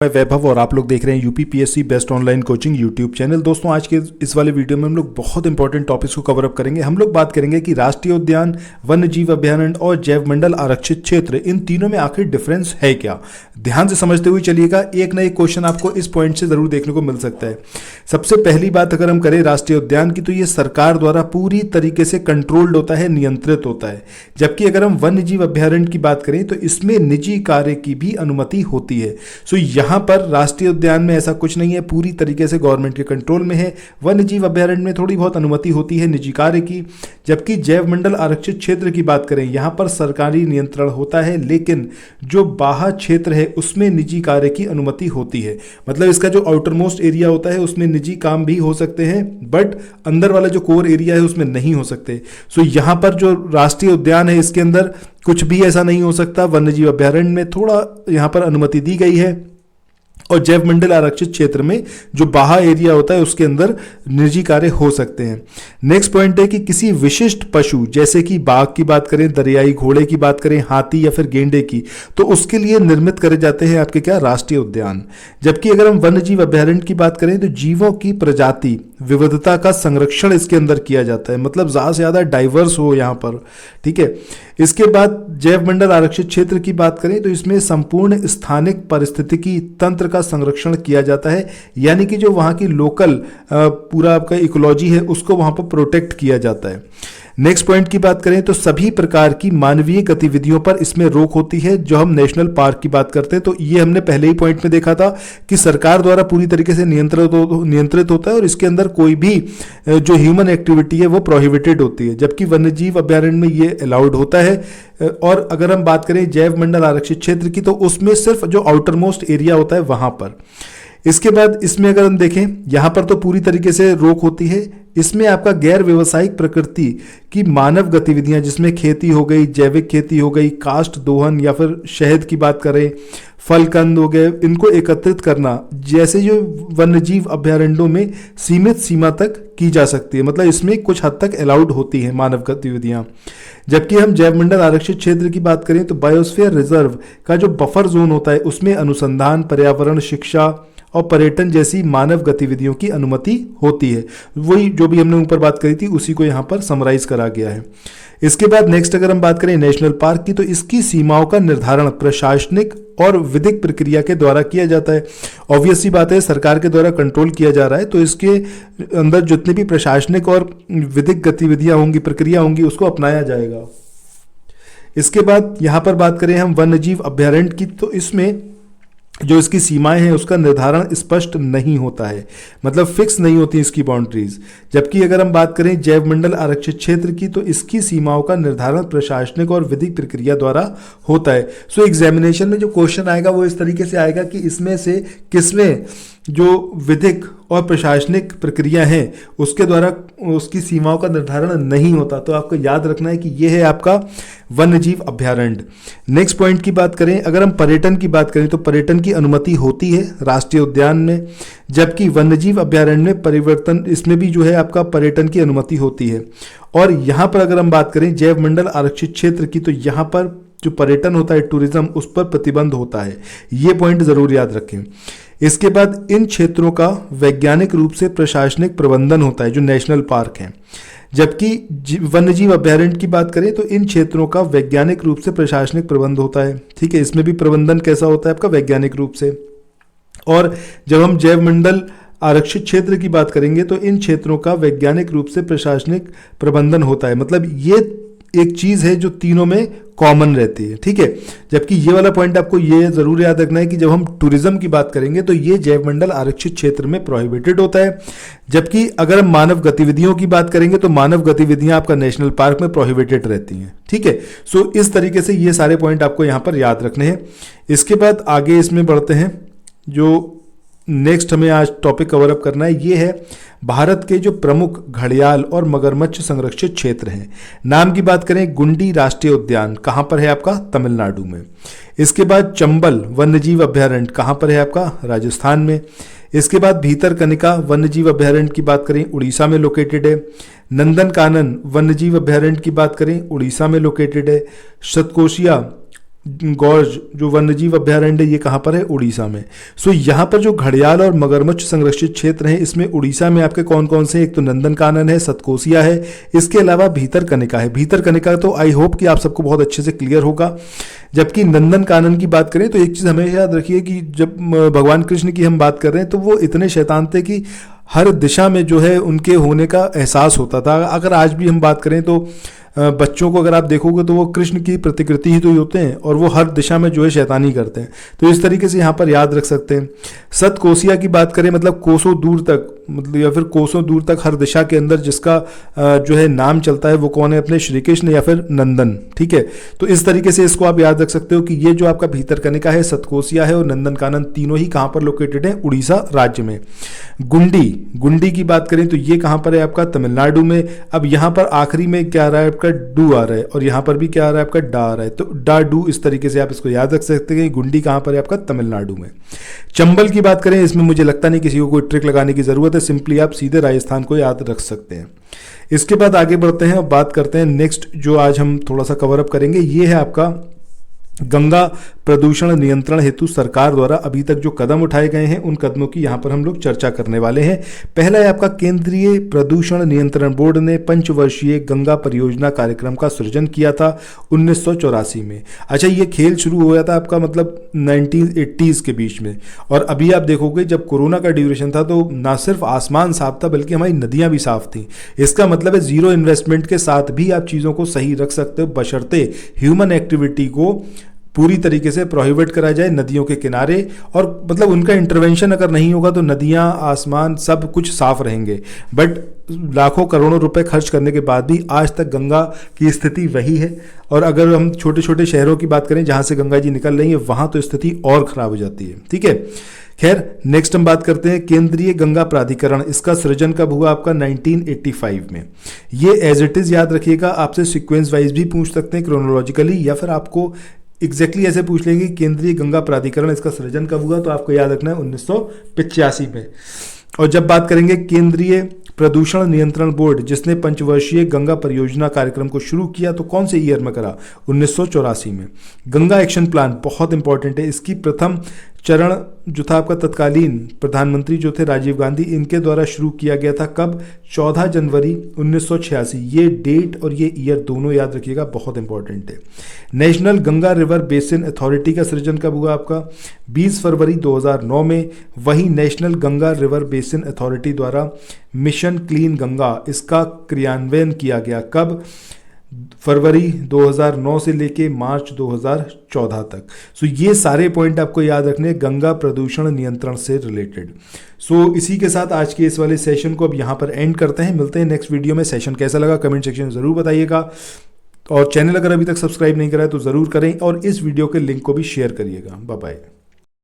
मैं वैभव और आप लोग देख रहे हैं UPPSC best online coaching YouTube channel. दोस्तों आज के इस वाले वीडियो में हम लोग बहुत इंपॉर्टेंट टॉपिक्स को कवर अप करेंगे। हम लोग बात करेंगे कि राष्ट्रीय उद्यान, वन्य जीव अभ्यारण्य और जैव मंडल आरक्षित क्षेत्र, इन तीनों में आखिर डिफरेंस है क्या। ध्यान से समझते हुए चलिएगा, एक ना एक क्वेश्चन आपको इस पॉइंट से जरूर देखने को मिल सकता है। सबसे पहली बात अगर हम करें राष्ट्रीय उद्यान की, तो ये सरकार द्वारा पूरी तरीके से कंट्रोल्ड होता है, नियंत्रित होता है। जबकि अगर हम वन्य जीव अभ्यारण्य की बात करें तो इसमें निजी कार्य की भी अनुमति होती है। सो यहाँ पर राष्ट्रीय उद्यान में ऐसा कुछ नहीं है, पूरी तरीके से गवर्नमेंट के कंट्रोल में है। वन्य जीव अभ्यारण्य में थोड़ी बहुत अनुमति होती है निजी कार्य की। जबकि जैव मंडल आरक्षित क्षेत्र की बात करें, यहाँ पर सरकारी नियंत्रण होता है, लेकिन जो बाह्य क्षेत्र है उसमें निजी कार्य की अनुमति होती है। मतलब इसका जो आउटर मोस्ट एरिया होता है उसमें निजी काम भी हो सकते हैं, बट अंदर वाला जो कोर एरिया है उसमें नहीं हो सकते। सो यहाँ पर जो राष्ट्रीय उद्यान है इसके अंदर कुछ भी ऐसा नहीं हो सकता। वन्य जीव अभ्यारण्य में थोड़ा यहाँ पर अनुमति दी गई है, और जैव मंडल आरक्षित क्षेत्र में जो बाह्य एरिया होता है उसके अंदर निजी कार्य हो सकते हैं। नेक्स्ट पॉइंट है कि किसी विशिष्ट पशु जैसे कि बाघ की बात करें, दरियाई घोड़े की बात करें, हाथी या फिर गेंडे की, तो उसके लिए निर्मित करे जाते हैं आपके क्या राष्ट्रीय उद्यान। जबकि अगर हम वन्य जीव अभ्यारण्य की बात करें तो जीवों की प्रजाति विविधता का संरक्षण इसके अंदर किया जाता है, मतलब ज्यादा से ज्यादा डाइवर्स हो यहाँ पर। ठीक है, इसके बाद जैव मंडल आरक्षित क्षेत्र की बात करें तो इसमें संपूर्ण स्थानिक पारिस्थितिकी तंत्र का संरक्षण किया जाता है, यानी कि जो वहाँ की लोकल पूरा आपका इकोलॉजी है उसको वहाँ पर प्रोटेक्ट किया जाता है। नेक्स्ट पॉइंट की बात करें तो सभी प्रकार की मानवीय गतिविधियों पर इसमें रोक होती है। जो हम नेशनल पार्क की बात करते हैं तो ये हमने पहले ही पॉइंट में देखा था कि सरकार द्वारा पूरी तरीके से नियंत्रित होता है, और इसके अंदर कोई भी जो ह्यूमन एक्टिविटी है वो प्रोहिबिटेड होती है। जबकि वन्यजीव अभ्यारण्य में ये अलाउड होता है। और अगर हम बात करें जैव मंडल आरक्षित क्षेत्र की, तो उसमें सिर्फ जो आउटर मोस्ट एरिया होता है वहां पर। इसके बाद इसमें अगर हम देखें, यहां पर तो पूरी तरीके से रोक होती है। इसमें आपका गैर व्यवसायिक प्रकृति की मानव गतिविधियां, जिसमें खेती हो गई, जैविक खेती हो गई, काष्ठ दोहन या फिर शहद की बात करें, फल कंद हो गए, इनको एकत्रित करना, जैसे जो वन्यजीव अभ्यारण्यों में सीमित सीमा तक की जा सकती है। मतलब इसमें कुछ हद तक अलाउड होती है मानव गतिविधियां। जबकि हम जैव मंडल आरक्षित क्षेत्र की बात करें तो बायोस्फीयर रिजर्व का जो बफर जोन होता है उसमें अनुसंधान, पर्यावरण, शिक्षा और पर्यटन जैसी मानव गतिविधियों की अनुमति होती है। वही जो भी हमने ऊपर बात करी थी उसी को यहाँ पर समराइज करा गया है। इसके बाद नेक्स्ट अगर हम बात करें नेशनल पार्क की, तो इसकी सीमाओं का निर्धारण प्रशासनिक और विधिक प्रक्रिया के द्वारा किया जाता है। ऑब्वियस सी बात है, सरकार के द्वारा कंट्रोल किया जा रहा है, तो इसके अंदर जितनी भी प्रशासनिक और विधिक गतिविधियां होंगी, प्रक्रिया होंगी, उसको अपनाया जाएगा। इसके बाद यहाँ पर बात करें हम वन्यजीव अभ्यारण्य की, तो इसमें जो इसकी सीमाएं हैं उसका निर्धारण स्पष्ट नहीं होता है, मतलब फिक्स नहीं होती इसकी बाउंड्रीज। जबकि अगर हम बात करें जैव मंडल आरक्षित क्षेत्र की, तो इसकी सीमाओं का निर्धारण प्रशासनिक और विधिक प्रक्रिया द्वारा होता है। सो एग्जामिनेशन में जो क्वेश्चन आएगा वो इस तरीके से आएगा कि इसमें से किसमें जो विधिक और प्रशासनिक प्रक्रिया है उसके द्वारा उसकी सीमाओं का निर्धारण नहीं होता। तो आपको याद रखना है कि यह है आपका वन्यजीव अभ्यारण्य। नेक्स्ट पॉइंट की बात करें, अगर हम पर्यटन की बात करें तो पर्यटन की अनुमति होती है राष्ट्रीय उद्यान में। जबकि वन्यजीव अभ्यारण्य में परिवर्तन, इसमें भी जो है आपका पर्यटन की अनुमति होती है। और यहाँ पर अगर हम बात करें जैव मंडल आरक्षित क्षेत्र की, तो यहाँ पर जो पर्यटन होता है, टूरिज्म, उस पर प्रतिबंध होता है। ये पॉइंट जरूर याद रखें। इसके बाद इन क्षेत्रों का वैज्ञानिक रूप से प्रशासनिक प्रबंधन होता है, जो नेशनल पार्क हैं। जबकि वन्यजीव अभ्यारण्य की बात करें तो इन क्षेत्रों का वैज्ञानिक रूप से प्रशासनिक प्रबंध होता है। ठीक है, इसमें भी प्रबंधन कैसा होता है आपका वैज्ञानिक रूप से। और जब हम जैव मंडल आरक्षित क्षेत्र की बात करेंगे तो इन क्षेत्रों का वैज्ञानिक रूप से प्रशासनिक प्रबंधन होता है। मतलब ये एक चीज है जो तीनों में कॉमन रहती है। ठीक है, जबकि ये वाला पॉइंट आपको ये जरूर याद रखना है कि जब हम टूरिज्म की बात करेंगे तो ये जैव मंडल आरक्षित क्षेत्र में प्रोहिबिटेड होता है। जबकि अगर हम मानव गतिविधियों की बात करेंगे तो मानव गतिविधियां आपका नेशनल पार्क में प्रोहिबिटेड रहती हैं। ठीक है, सो इस तरीके से ये सारे पॉइंट आपको यहाँ पर याद रखने हैं। इसके बाद आगे इसमें बढ़ते हैं। जो नेक्स्ट हमें आज टॉपिक कवर अप करना है ये है भारत के जो प्रमुख घड़ियाल और मगरमच्छ संरक्षित क्षेत्र हैं। नाम की बात करें, गुंडी राष्ट्रीय उद्यान कहाँ पर है आपका तमिलनाडु में। इसके बाद चंबल वन्यजीव अभ्यारण्य कहाँ पर है आपका राजस्थान में। इसके बाद भीतरकनिका वन्यजीव अभ्यारण्य की बात करें उड़ीसा में लोकेटेड है। नंदनकानन वन्यजीव अभ्यारण्य की बात करें उड़ीसा में लोकेटेड है। सतकोशिया गौर्ज जो वन्यजीव अभ्यारण्य ये कहाँ पर है? उड़ीसा में। सो यहाँ पर जो घड़ियाल और मगरमच्छ संरक्षित क्षेत्र हैं इसमें उड़ीसा में आपके कौन कौन से? एक तो नंदनकानन है, सतकोसिया है, इसके अलावा भितरकनिका है। भितरकनिका तो आई होप कि आप सबको बहुत अच्छे से क्लियर होगा। जबकि नंदनकानन की बात करें तो एक चीज़ हमें याद रखिए कि जब भगवान कृष्ण की हम बात कर रहे हैं तो वो इतने शैतान थे कि हर दिशा में जो है उनके होने का एहसास होता था। अगर आज भी हम बात करें तो बच्चों को अगर आप देखोगे तो वो कृष्ण की प्रतिकृति ही तो ही होते हैं और वो हर दिशा में जो है शैतानी करते हैं। तो इस तरीके से यहाँ पर याद रख सकते हैं। सतकोसिया की बात करें मतलब कोसों दूर तक, मतलब या फिर कोसों दूर तक हर दिशा के अंदर जिसका जो है नाम चलता है वो कौन है? अपने श्री कृष्ण या फिर नंदन। ठीक है, तो इस तरीके से इसको आप याद रख सकते हो कि ये जो आपका भितरकनिका है, सतकोसिया है और नंदनकानन, तीनों ही कहाँ पर लोकेटेड है? उड़ीसा राज्य में। गुंडी की बात करें तो ये कहाँ पर है? आपका तमिलनाडु में। अब यहाँ पर आखिरी में क्या आ रहा है? आपका डू आ रहा है और यहाँ पर भी क्या आ रहा है? आपका डा आ रहा है। तो डा डू इस तरीके से आप इसको याद रख सकते हैं। गुंडी कहाँ पर है? आपका तमिलनाडु में। चंबल की बात करें, इसमें मुझे लगता नहीं किसी को कोई ट्रिक लगाने की जरूरत है, सिंपली आप सीधे राजस्थान को याद रख सकते हैं। इसके बाद आगे बढ़ते हैं और बात करते हैं नेक्स्ट जो आज हम थोड़ा सा कवर अप करेंगे, ये है आपका गंगा प्रदूषण नियंत्रण हेतु सरकार द्वारा अभी तक जो कदम उठाए गए हैं उन कदमों की यहाँ पर हम लोग चर्चा करने वाले हैं। पहला है आपका केंद्रीय प्रदूषण नियंत्रण बोर्ड ने पंचवर्षीय गंगा परियोजना कार्यक्रम का सृजन किया था 1984 में। अच्छा, ये खेल शुरू हुआ था आपका मतलब 1980s के बीच में, और अभी आप देखोगे जब कोरोना का ड्यूरेशन था तो ना सिर्फ आसमान साफ था बल्कि हमारी नदियाँ भी साफ थी। इसका मतलब है जीरो इन्वेस्टमेंट के साथ भी आप चीज़ों को सही रख सकते हो, बशर्ते ह्यूमन एक्टिविटी को पूरी तरीके से प्रोहिबिट करा जाए नदियों के किनारे, और मतलब उनका इंटरवेंशन अगर नहीं होगा तो नदियाँ, आसमान सब कुछ साफ रहेंगे। बट लाखों करोड़ों रुपए खर्च करने के बाद भी आज तक गंगा की स्थिति वही है। और अगर हम छोटे छोटे शहरों की बात करें जहाँ से गंगा जी निकल रही है वहाँ तो स्थिति और खराब हो जाती है। ठीक है, खैर नेक्स्ट हम बात करते हैं केंद्रीय गंगा प्राधिकरण। इसका सृजन कब हुआ? आपका 1985 में। ये एज इट इज़ याद रखिएगा, आपसे सीक्वेंस वाइज भी पूछ सकते हैं, क्रोनोलॉजिकली, या फिर आपको एग्जैक्टली ऐसे पूछ लेंगे केंद्रीय गंगा प्राधिकरण इसका सृजन कब हुआ, तो आपको याद रखना है 1985 में। और जब बात करेंगे केंद्रीय प्रदूषण नियंत्रण बोर्ड जिसने पंचवर्षीय गंगा परियोजना कार्यक्रम को शुरू किया तो कौन से ईयर में करा? 1984 में। गंगा एक्शन प्लान बहुत इंपॉर्टेंट है। इसकी प्रथम चरण जो था आपका तत्कालीन प्रधानमंत्री जो थे राजीव गांधी, इनके द्वारा शुरू किया गया था। कब? 14 जनवरी 1986। ये डेट और ये ईयर दोनों याद रखिएगा, बहुत इंपॉर्टेंट है। National Ganga river basin authority का सृजन कब हुआ? आपका 20 फरवरी 2009 में। वहीं national Ganga river basin authority द्वारा मिशन क्लीन गंगा इसका क्रियान्वयन किया गया। कब? फरवरी 2009 से लेके मार्च 2014 तक। सो ये सारे पॉइंट आपको याद रखने गंगा प्रदूषण नियंत्रण से रिलेटेड। सो इसी के साथ आज के इस वाले सेशन को अब यहाँ पर एंड करते हैं। मिलते हैं नेक्स्ट वीडियो में। सेशन कैसा लगा कमेंट सेक्शन में ज़रूर बताइएगा, और चैनल अगर अभी तक सब्सक्राइब नहीं करा है तो ज़रूर करें, और इस वीडियो के लिंक को भी शेयर करिएगा। Bye bye.